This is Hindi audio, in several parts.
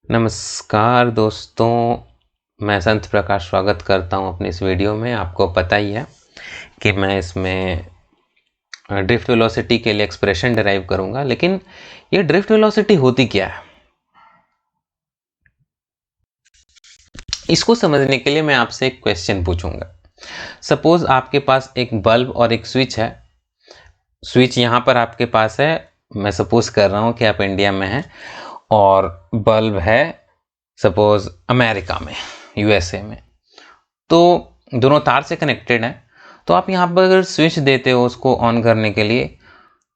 नमस्कार दोस्तों, मैं संत प्रकाश स्वागत करता हूं अपनी इस वीडियो में। आपको पता ही है कि मैं इसमें ड्रिफ्ट वेलोसिटी के लिए एक्सप्रेशन डिराइव करूंगा, लेकिन ये ड्रिफ्ट वेलोसिटी होती क्या है, इसको समझने के लिए मैं आपसे एक क्वेश्चन पूछूंगा। सपोज आपके पास एक बल्ब और एक स्विच है। स्विच यहाँ पर आपके पास है, मैं सपोज कर रहा हूँ कि आप इंडिया में हैं, और बल्ब है सपोज अमेरिका में, यूएसए में। तो दोनों तार से कनेक्टेड हैं। तो आप यहाँ पर अगर स्विच देते हो उसको ऑन करने के लिए,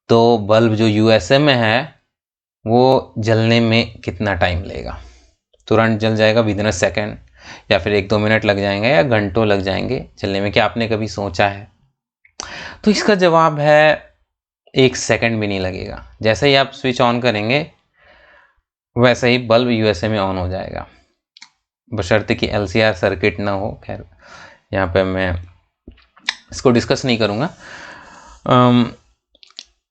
तो बल्ब जो यूएसए में है वो जलने में कितना टाइम लेगा? तुरंत जल जाएगा विदिन अ सेकेंड, या फिर 1-2 मिनट लग जाएंगे, या घंटों लग जाएंगे जलने में? क्या आपने कभी सोचा है? तो इसका जवाब है 1 सेकेंड भी नहीं लगेगा। जैसे ही आप स्विच ऑन करेंगे वैसे ही बल्ब यूएसए में ऑन हो जाएगा, बशर्ते कि एलसीआर सर्किट ना हो। खैर यहाँ पे मैं इसको डिस्कस नहीं करूँगा।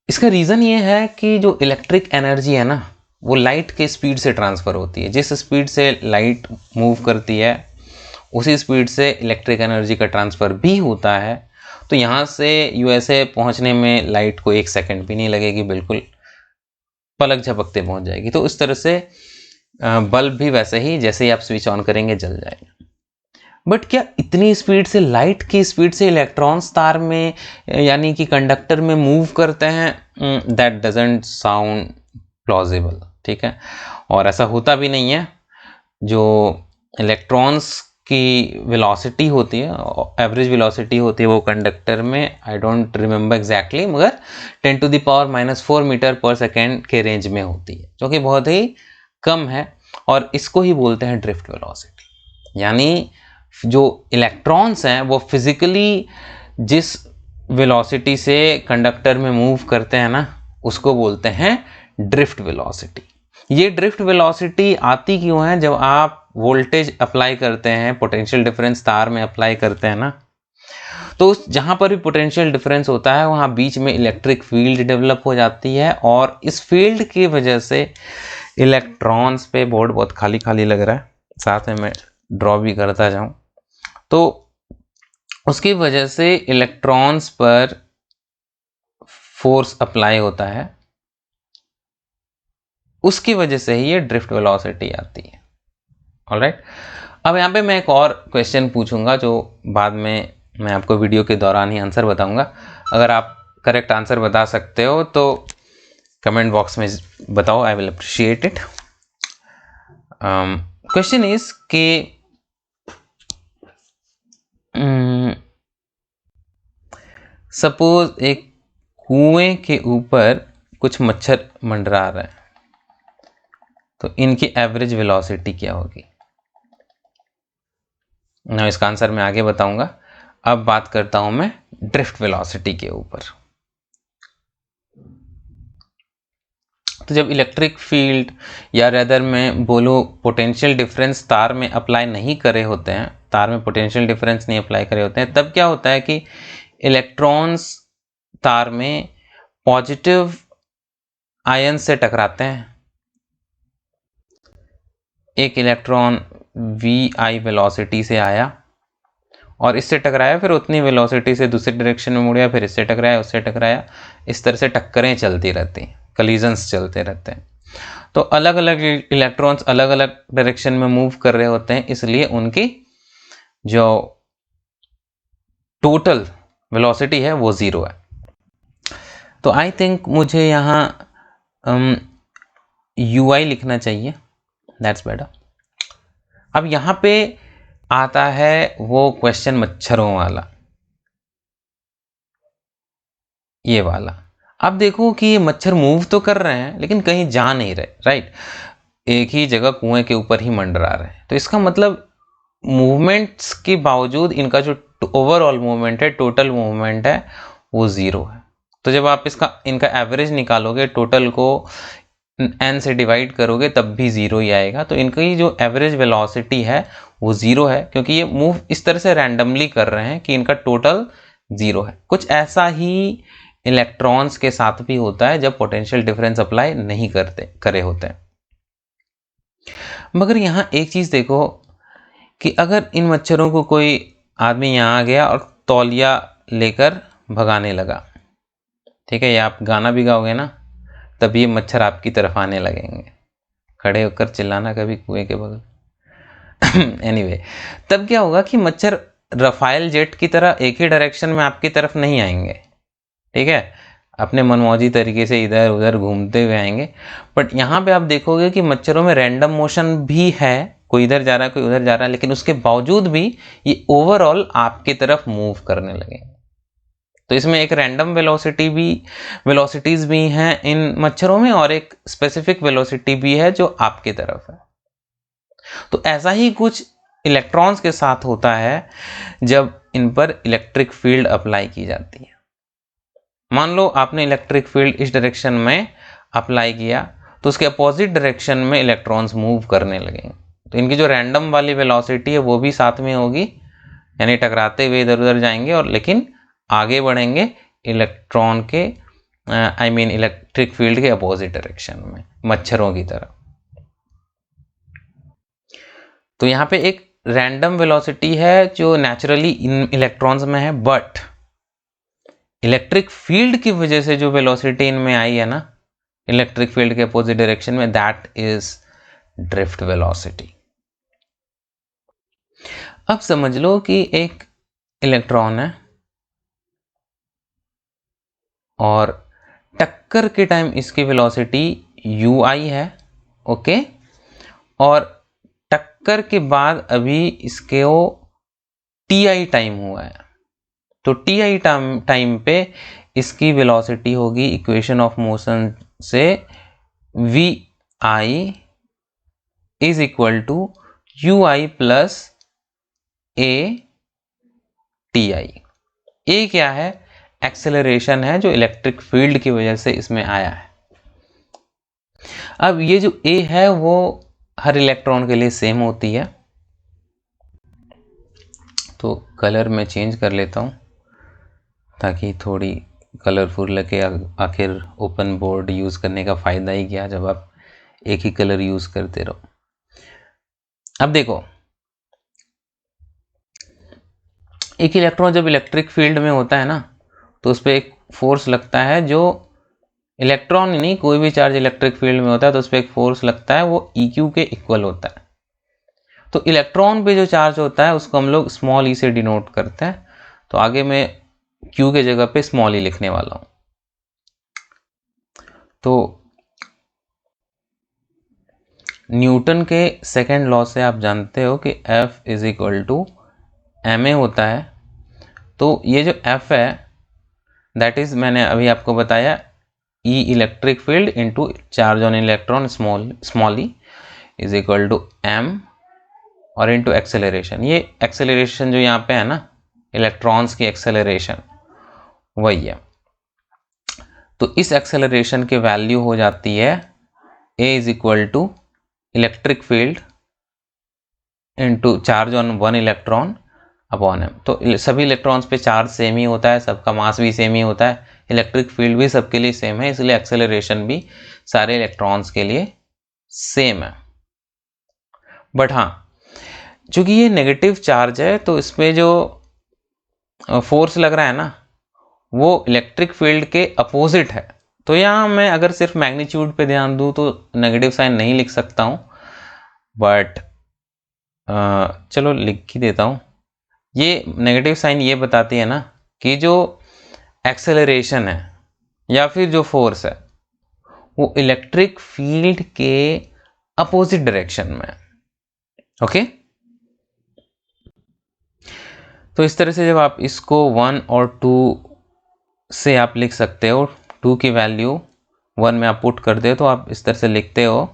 इसका रीज़न ये है कि जो इलेक्ट्रिक एनर्जी है ना, वो लाइट के स्पीड से ट्रांसफ़र होती है। जिस स्पीड से लाइट मूव करती है उसी स्पीड से इलेक्ट्रिक एनर्जी का ट्रांसफ़र भी होता है। तो यहाँ से यूएसए पहुँचने में लाइट को 1 सेकेंड भी नहीं लगेगी, बिल्कुल पलक झपकते पहुँच जाएगी। तो इस तरह से बल्ब भी वैसे ही जैसे ही आप स्विच ऑन करेंगे जल जाएगा। बट क्या इतनी स्पीड से, लाइट की स्पीड से इलेक्ट्रॉन्स तार में यानी कि कंडक्टर में मूव करते हैं? दैट डजंट साउंड प्लॉजिबल, ठीक है। और ऐसा होता भी नहीं है। जो इलेक्ट्रॉन्स की वेलोसिटी होती है, एवरेज वेलोसिटी होती है वो कंडक्टर में, आई डोंट रिमेंबर एग्जैक्टली, मगर 10⁻⁴ मीटर पर सेकेंड के रेंज में होती है, जो कि बहुत ही कम है। और इसको ही बोलते हैं ड्रिफ्ट वेलोसिटी। यानी जो इलेक्ट्रॉन्स हैं वो फिजिकली जिस वेलोसिटी से कंडक्टर में मूव करते हैं ना, उसको बोलते हैं ड्रिफ्ट वेलोसिटी। ये ड्रिफ्ट वेलोसिटी आती क्यों है? जब आप वोल्टेज अप्लाई करते हैं, पोटेंशियल डिफरेंस तार में अप्लाई करते हैं ना, तो जहां पर भी पोटेंशियल डिफरेंस होता है वहां बीच में इलेक्ट्रिक फील्ड डेवलप हो जाती है, और इस फील्ड की वजह से इलेक्ट्रॉन्स पे, बोर्ड बहुत खाली खाली लग रहा है, साथ में मैं ड्रॉ भी करता जाऊं, तो उसकी वजह से इलेक्ट्रॉन्स पर फोर्स अप्लाई होता है। उसकी वजह से ही ये ड्रिफ्ट वेलोसिटी आती है। ऑलराइट, अब यहाँ पे मैं एक और क्वेश्चन पूछूंगा जो बाद में मैं आपको वीडियो के दौरान ही आंसर बताऊंगा। अगर आप करेक्ट आंसर बता सकते हो तो कमेंट बॉक्स में बताओ, I will appreciate it. Question is कि सपोज एक कुएं के ऊपर कुछ मच्छर मंडरा रहे हैं, तो इनकी एवरेज वेलोसिटी क्या होगी? ना इसका आंसर मैं आगे बताऊंगा। अब बात करता हूं मैं ड्रिफ्ट वेलोसिटी के ऊपर। तो जब इलेक्ट्रिक फील्ड, या रेदर मैं बोलूँ पोटेंशियल डिफरेंस तार में अप्लाई नहीं करे होते हैं, तार में पोटेंशियल डिफरेंस नहीं अप्लाई करे होते हैं, तब क्या होता है कि इलेक्ट्रॉन्स तार में पॉजिटिव आयन से टकराते हैं। एक इलेक्ट्रॉन vi वेलोसिटी से आया और इससे टकराया, फिर उतनी वेलोसिटी से दूसरी डायरेक्शन में मुड़िया, फिर इससे टकराया, उससे टकराया। इस तरह से टक्करें चलती रहती हैं, कलीजन्स चलते रहते हैं। तो अलग अलग इलेक्ट्रॉन्स अलग अलग डायरेक्शन में मूव कर रहे होते हैं, इसलिए उनकी जो टोटल वेलोसिटी है वो 0 है। तो आई थिंक मुझे यहाँ ui लिखना चाहिए, दैट्स बेटर। अब यहाँ पे आता है वो क्वेश्चन मच्छरों वाला, ये वाला। अब देखो कि ये मच्छर मूव तो कर रहे हैं लेकिन कहीं जा नहीं रहे, राइट? एक ही जगह कुएं के ऊपर ही मंडरा रहे हैं। तो इसका मतलब मूवमेंट्स के बावजूद इनका जो ओवरऑल मूवमेंट है, टोटल मूवमेंट है, वो 0 है। तो जब आप इनका एवरेज निकालोगे, टोटल को n से डिवाइड करोगे, तब भी 0 ही आएगा। तो इनकी जो एवरेज वेलोसिटी है वो 0 है, क्योंकि ये मूव इस तरह से रैंडमली कर रहे हैं कि इनका टोटल 0 है। कुछ ऐसा ही इलेक्ट्रॉन्स के साथ भी होता है जब पोटेंशियल डिफरेंस अप्लाई नहीं करे होते हैं। मगर यहाँ एक चीज़ देखो कि अगर इन मच्छरों को कोई आदमी यहाँ आ गया और तौलिया लेकर भगाने लगा, ठीक है, या आप गाना भी गाओगे ना, तब ये मच्छर आपकी तरफ आने लगेंगे। खड़े होकर चिल्लाना कभी कुएं के बगल। एनीवे, तब क्या होगा कि मच्छर रफाइल जेट की तरह एक ही डायरेक्शन में आपकी तरफ नहीं आएंगे, ठीक है, अपने मनमौजी तरीके से इधर उधर घूमते हुए आएंगे। बट यहाँ पे आप देखोगे कि मच्छरों में रैंडम मोशन भी है, कोई इधर जा रहा है कोई उधर जा रहा है, लेकिन उसके बावजूद भी ये ओवरऑल आपकी तरफ मूव करने लगे। तो इसमें एक रैंडम वेलोसिटीज भी हैं इन मच्छरों में, और एक स्पेसिफिक वेलोसिटी भी है जो आपकी तरफ है। तो ऐसा ही कुछ इलेक्ट्रॉन्स के साथ होता है जब इन पर इलेक्ट्रिक फील्ड अप्लाई की जाती है। मान लो आपने इलेक्ट्रिक फील्ड इस डायरेक्शन में अप्लाई किया, तो उसके अपोजिट डायरेक्शन में इलेक्ट्रॉन्स मूव करने लगेंगे। तो इनकी जो रैंडम वाली वेलोसिटी है वो भी साथ में होगी, यानी टकराते हुए इधर उधर जाएंगे, और लेकिन आगे बढ़ेंगे इलेक्ट्रॉन के इलेक्ट्रिक फील्ड के अपोजिट डायरेक्शन में, मच्छरों की तरह। तो यहाँ पे एक रैंडम वेलोसिटी है जो नेचुरली इन इलेक्ट्रॉन्स में है, बट इलेक्ट्रिक फील्ड की वजह से जो वेलोसिटी इनमें आई है ना, इलेक्ट्रिक फील्ड के अपोजिट डायरेक्शन में, दैट इज ड्रिफ्ट वेलोसिटी। अब समझ लो कि एक इलेक्ट्रॉन है और टक्कर के टाइम इसकी वेलोसिटी ui है, ओके, और टक्कर के बाद अभी इसके वो ti टाइम हुआ है। तो ti टाइम पे इसकी वेलोसिटी होगी इक्वेशन ऑफ मोशन से vi is equal to ui plus a ti। A क्या है? एक्सेलरेशन है जो इलेक्ट्रिक फील्ड की वजह से इसमें आया है। अब ये जो ए है वो हर इलेक्ट्रॉन के लिए सेम होती है, तो कलर मैं चेंज कर लेता हूँ ताकि थोड़ी कलरफुल लगे। आखिर ओपन बोर्ड यूज़ करने का फ़ायदा ही क्या जब आप एक ही कलर यूज़ करते रहो। अब देखो, एक इलेक्ट्रॉन जब इलेक्ट्रिक फील्ड में होता है ना, तो उस पर एक फोर्स लगता है, जो इलेक्ट्रॉन ही नहीं, कोई भी चार्ज इलेक्ट्रिक फील्ड में होता है तो उस पर एक फोर्स लगता है, वो EQ के इक्वल होता है। तो इलेक्ट्रॉन पे जो चार्ज होता है उसको हम लोग स्मॉल ई से डिनोट करते हैं। तो आगे मैं Q के जगह पे स्मॉल ई लिखने वाला हूँ। तो न्यूटन के सेकेंड लॉ से आप जानते हो कि F is equal to ma होता है। तो ये जो F है दैट इज, मैंने अभी आपको बताया, E electric field into charge on electron small E is equal to m और इंटू एक्सेलरेशन। ये एक्सेलरेशन जो यहाँ पे है ना, इलेक्ट्रॉन्स की एक्सेलरेशन, वही है। तो इस एक्सेलरेशन की वैल्यू हो जाती है a is equal to electric field into charge on one electron upon m। तो सभी इलेक्ट्रॉन्स पे चार्ज सेम ही होता है, सबका मास भी सेम ही होता है, इलेक्ट्रिक फील्ड भी सबके लिए सेम है, इसलिए एक्सेलरेशन भी सारे इलेक्ट्रॉन्स के लिए सेम है। बट हाँ, चूंकि ये नेगेटिव चार्ज है तो इसमें जो फोर्स लग रहा है ना वो इलेक्ट्रिक फील्ड के अपोजिट है। तो यहाँ मैं अगर सिर्फ मैग्नीट्यूड पे ध्यान दूँ तो नेगेटिव साइन नहीं लिख सकता हूँ, बट चलो लिख ही देता हूँ। ये नेगेटिव साइन ये बताती है ना कि जो एक्सेलरेशन है या फिर जो फोर्स है वो इलेक्ट्रिक फील्ड के अपोजिट डायरेक्शन में है, ओके। तो इस तरह से जब आप इसको 1 और 2 से आप लिख सकते हो, 2 की वैल्यू 1 में आप पुट करते हो तो आप इस तरह से लिखते हो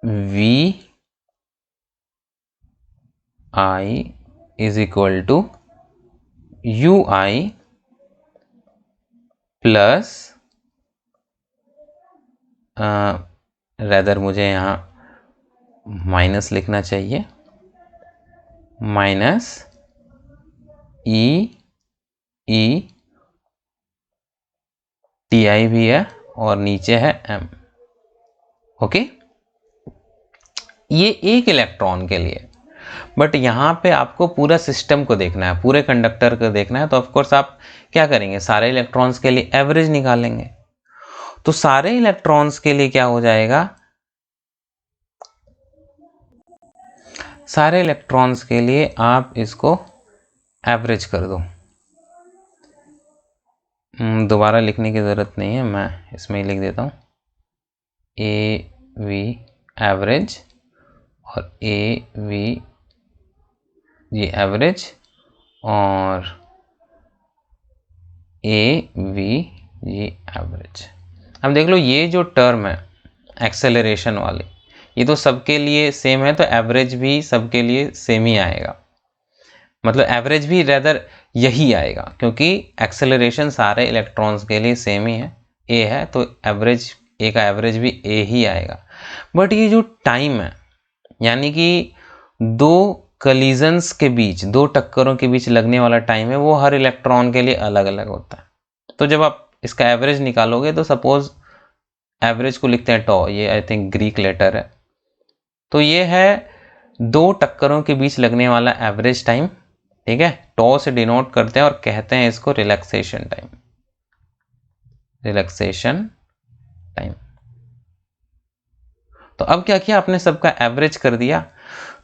V I is equal to UI plus, rather मुझे यहाँ माइनस लिखना चाहिए, माइनस E TI भी है और नीचे है M, ओके। ये एक इलेक्ट्रॉन के लिए, बट यहाँ पे आपको पूरा सिस्टम को देखना है, पूरे कंडक्टर को देखना है, तो ऑफकोर्स आप क्या करेंगे, सारे इलेक्ट्रॉन्स के लिए एवरेज निकालेंगे। तो सारे इलेक्ट्रॉन्स के लिए क्या हो जाएगा, सारे इलेक्ट्रॉन्स के लिए आप इसको एवरेज कर दो। दोबारा लिखने की ज़रूरत नहीं है, मैं इसमें ही लिख देता हूँ, ए वी एवरेज और ए वी ये एवरेज और ए वी ये एवरेज। अब देख लो ये जो टर्म है एक्सेलरेशन वाली, ये तो सबके लिए सेम है, तो एवरेज भी सबके लिए सेम ही आएगा, मतलब एवरेज भी रेदर यही आएगा, क्योंकि एक्सेलरेशन सारे इलेक्ट्रॉन्स के लिए सेम ही है, ए है, तो एवरेज ए का एवरेज भी ए ही आएगा। बट ये जो टाइम है, यानी कि दो कलीजन्स के बीच, दो टक्करों के बीच लगने वाला टाइम है, वो हर इलेक्ट्रॉन के लिए अलग अलग होता है। तो जब आप इसका एवरेज निकालोगे, तो सपोज एवरेज को लिखते हैं टॉ, ये आई थिंक ग्रीक लेटर है, तो ये है दो टक्करों के बीच लगने वाला एवरेज टाइम, ठीक है, टॉ से डिनोट करते हैं और कहते हैं इसको रिलैक्सेशन टाइम, रिलैक्सेशन टाइम। तो अब क्या किया आपने, सबका एवरेज कर दिया,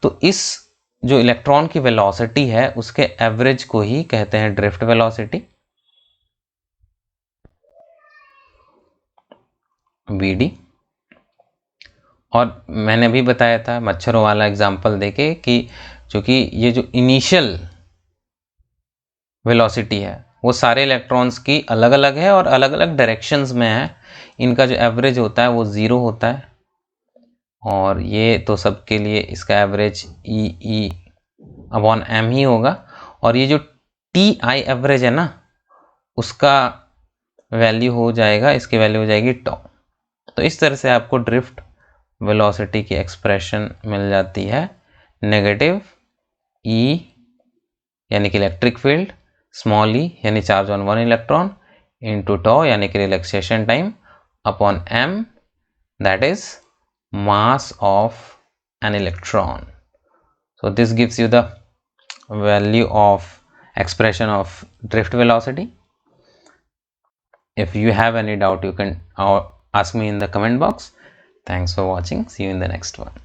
तो इस जो इलेक्ट्रॉन की वेलोसिटी है उसके एवरेज को ही कहते हैं ड्रिफ्ट वेलोसिटी, वीडी। और मैंने भी बताया था मच्छरों वाला एग्जांपल देके कि चूंकि ये जो इनिशियल वेलोसिटी है वो सारे इलेक्ट्रॉन्स की अलग अलग है और अलग अलग डायरेक्शंस में है, इनका जो एवरेज होता है वो 0 होता है, और ये तो सबके लिए इसका एवरेज ई अपॉन एम ही होगा, और ये जो टी आई एवरेज है ना, उसका वैल्यू हो जाएगा, इसकी वैल्यू हो जाएगी टॉ। तो इस तरह से आपको ड्रिफ्ट वेलोसिटी की एक्सप्रेशन मिल जाती है, नेगेटिव ई यानी कि इलेक्ट्रिक फील्ड, स्मॉल ई यानी charge on one electron, into tau यानी कि relaxation time, upon m that is mass of an electron. So this gives you the value of expression of drift velocity. If you have any doubt, you can ask me in the comment box. Thanks for watching. See you in the next one.